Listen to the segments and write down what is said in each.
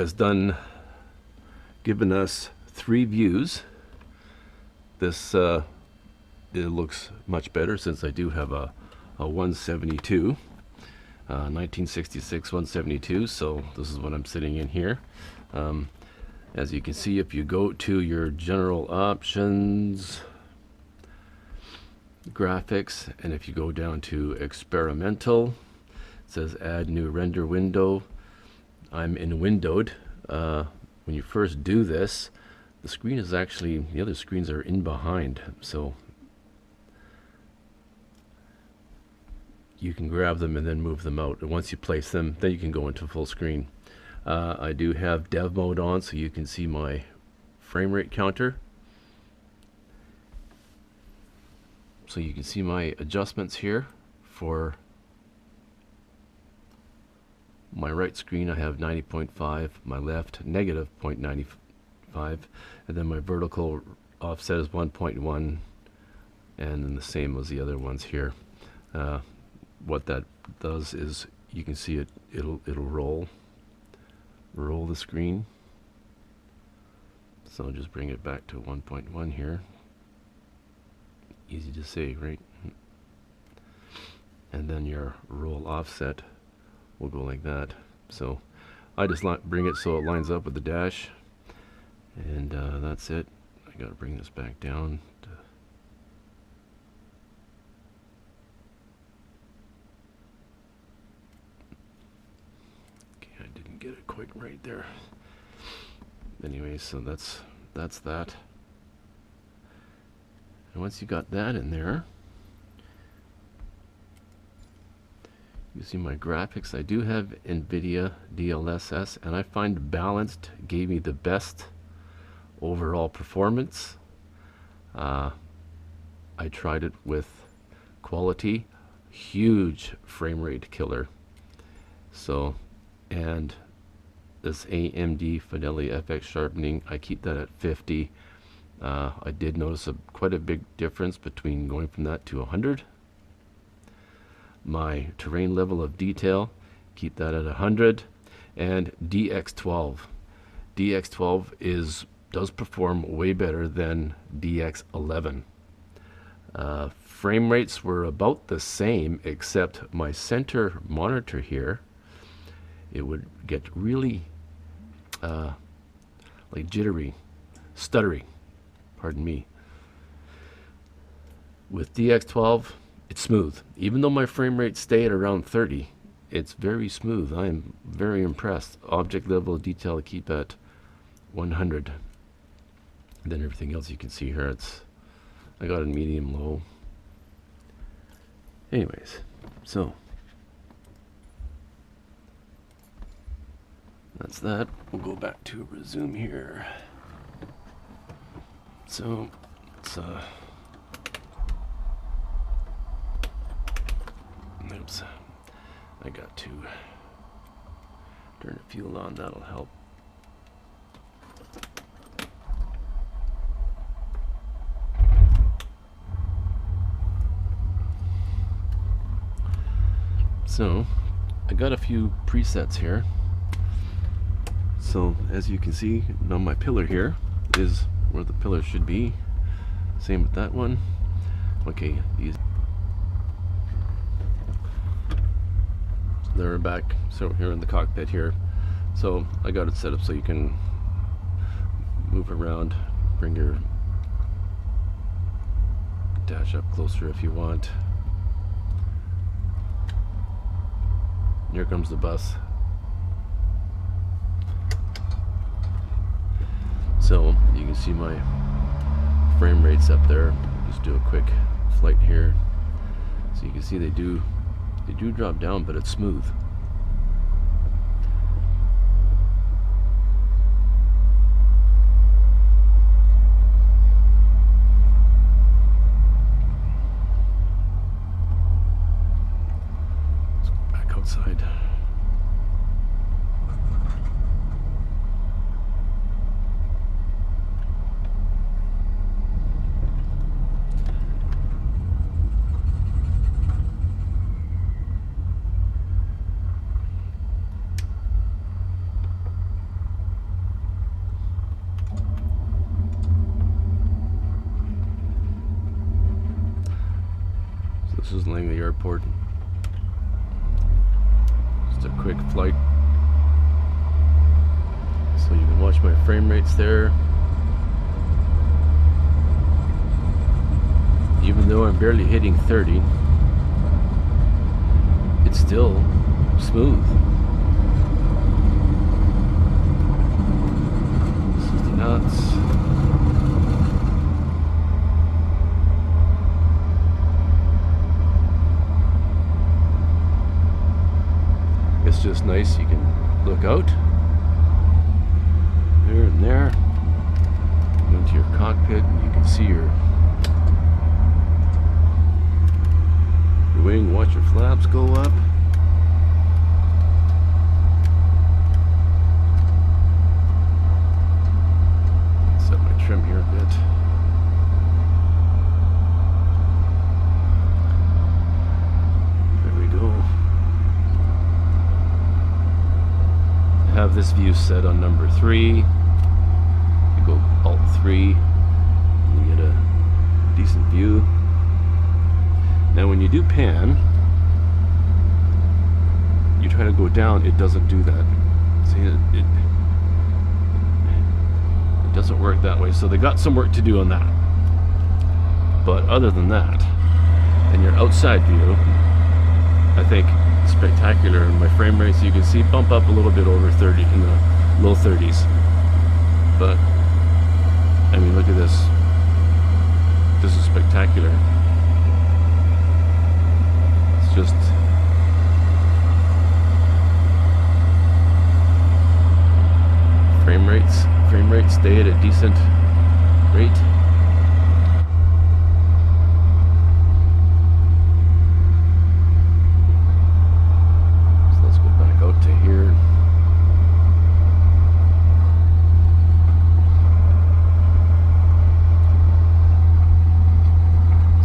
has given us 3 views. This it looks much better since I do have a 172, 1966 172. So this is what I'm sitting in here. As you can see, if you go to your general options, graphics, and if you go down to experimental, it says add new render window. I'm in windowed. When you first do this, the screen is actually, the other screens are in behind, so you can grab them and then move them out. And once you place them, then you can go into full screen. I do have dev mode on, so you can see my frame rate counter. So you can see my adjustments here. For my right screen, I have 90.5, my left negative 0.95, and then my vertical offset is 1.1, and then the same as the other ones here. What that does is you can see it'll roll the screen. So I'll just bring it back to 1.1 here. Easy to say, right? And then your roll offset will go like that. So I just bring it so it lines up with the dash, and that's it. I gotta bring this back down to okay, I didn't get it quite right there. Anyway, so that's that. And once you got that in there, you see my graphics. I do have NVIDIA DLSS, and I find balanced gave me the best overall performance. I tried it with quality, huge frame rate killer. So, and this AMD Fidelity FX sharpening, I keep that at 50. I did notice quite a big difference between going from that to 100. My terrain level of detail, keep that at 100. And DX12. DX12 does perform way better than DX11. Frame rates were about the same, except my center monitor here, it would get really like jittery, stuttery, pardon me. With DX12, it's smooth. Even though my frame rate stay at around 30, it's very smooth. I am very impressed. Object level of detail, I keep at 100. And then everything else you can see here, I got it medium low. Anyways, so that's that. We'll go back to resume here. So it's oops, I got to turn the fuel on, that'll help. So I got a few presets here. So as you can see, on my pillar here is where the pillar should be. Same with that one. Okay, these they're back. So here in the cockpit here. So I got it set up so you can move around, bring your dash up closer if you want. Here comes the bus. So you can see my frame rates up there. Just do a quick flight here. So you can see they do drop down, but it's smooth. Let's go back outside. This is Langley Airport. Just a quick flight. So you can watch my frame rates there. Even though I'm barely hitting 30, it's still smooth. 60 knots. It's just nice, you can look out there and there, go into your cockpit and you can see your wing, watch your flaps go up. Set my trim here a bit. There we go. I have this view set on number 3. You go Alt 3 and you get a decent view. Now when you do pan, you try to go down, it doesn't do that. See, it doesn't work that way, so they got some work to do on that. But other than that, and your outside view, I think spectacular. And my frame rates, you can see, bump up a little bit over 30, in the low 30s. But, I mean, look at this. This is spectacular. Just frame rates stay at a decent rate. So let's go back out to here.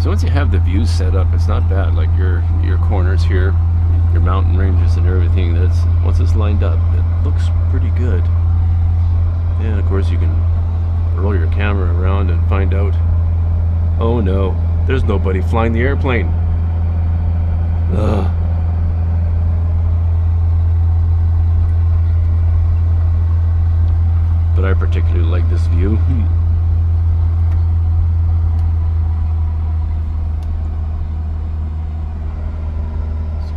So once you have the views set up, it's not bad. Like your corners here, your mountain ranges and everything, that's once it's lined up, it looks pretty good. And of course you can roll your camera around and find out, oh no, there's nobody flying the airplane. Ugh. But I particularly like this view.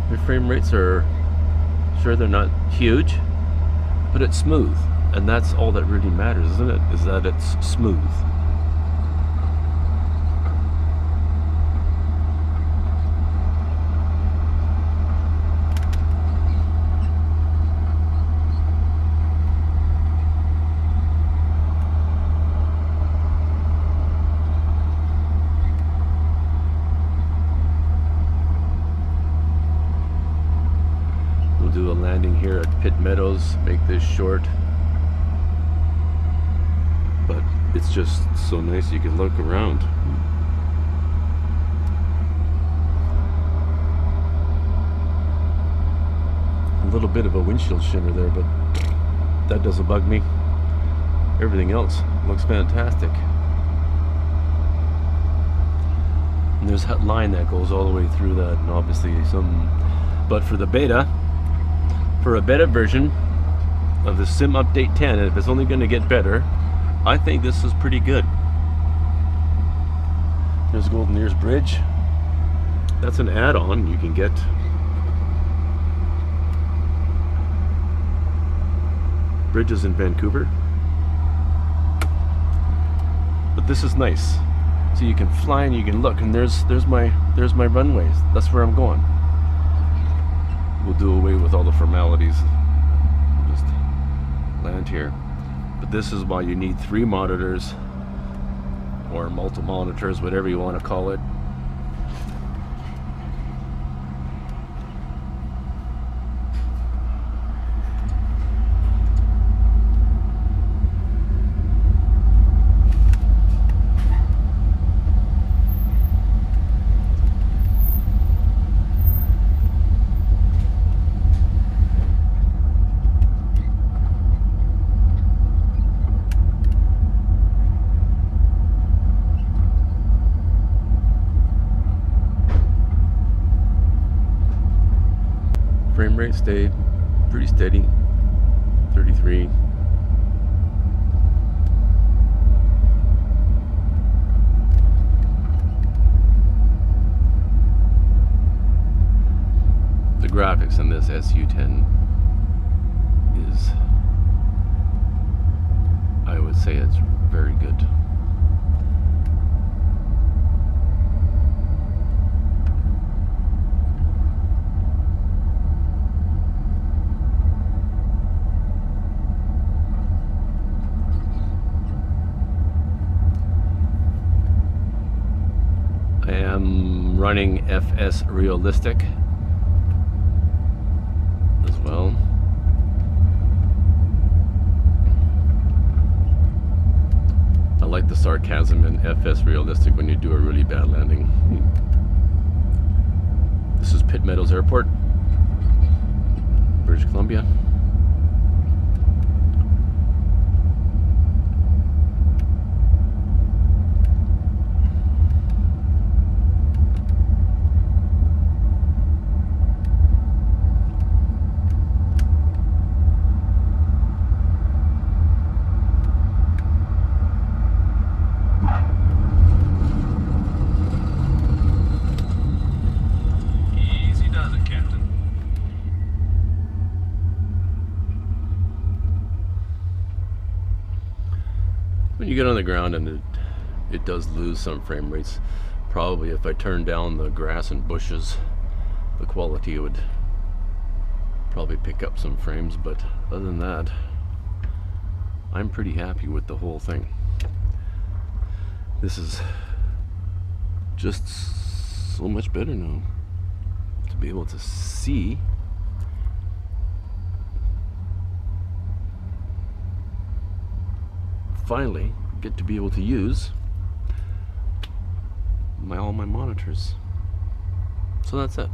Your frame rates are, sure, they're not huge, but it's smooth, and that's all that really matters, isn't it? Is that it's smooth. Do a landing here at Pitt Meadows, make this short, but it's just so nice you can look around. A little bit of a windshield shimmer there, but that doesn't bug me. Everything else looks fantastic. And there's that line that goes all the way through that, and obviously but for the beta, for a beta version of the Sim Update 10, and if it's only going to get better, I think this is pretty good. There's Golden Ears Bridge. That's an add-on you can get. Bridges in Vancouver. But this is nice. So you can fly and you can look, and there's my runways. That's where I'm going. We'll do away with all the formalities. Just land here. But this is why you need 3 monitors, or multiple monitors, whatever you want to call it. rate stayed pretty steady, 33. The graphics on this SU10 is, I would say it's very good. I am running FS Realistic as well. I like the sarcasm in FS Realistic when you do a really bad landing. This is Pitt Meadows Airport, British Columbia. When you get on the ground, and it does lose some frame rates. Probably if I turn down the grass and bushes, the quality would probably pick up some frames, but other than that, I'm pretty happy with the whole thing. This is just so much better now to be able to see finally get to be able to use all my monitors. So that's it.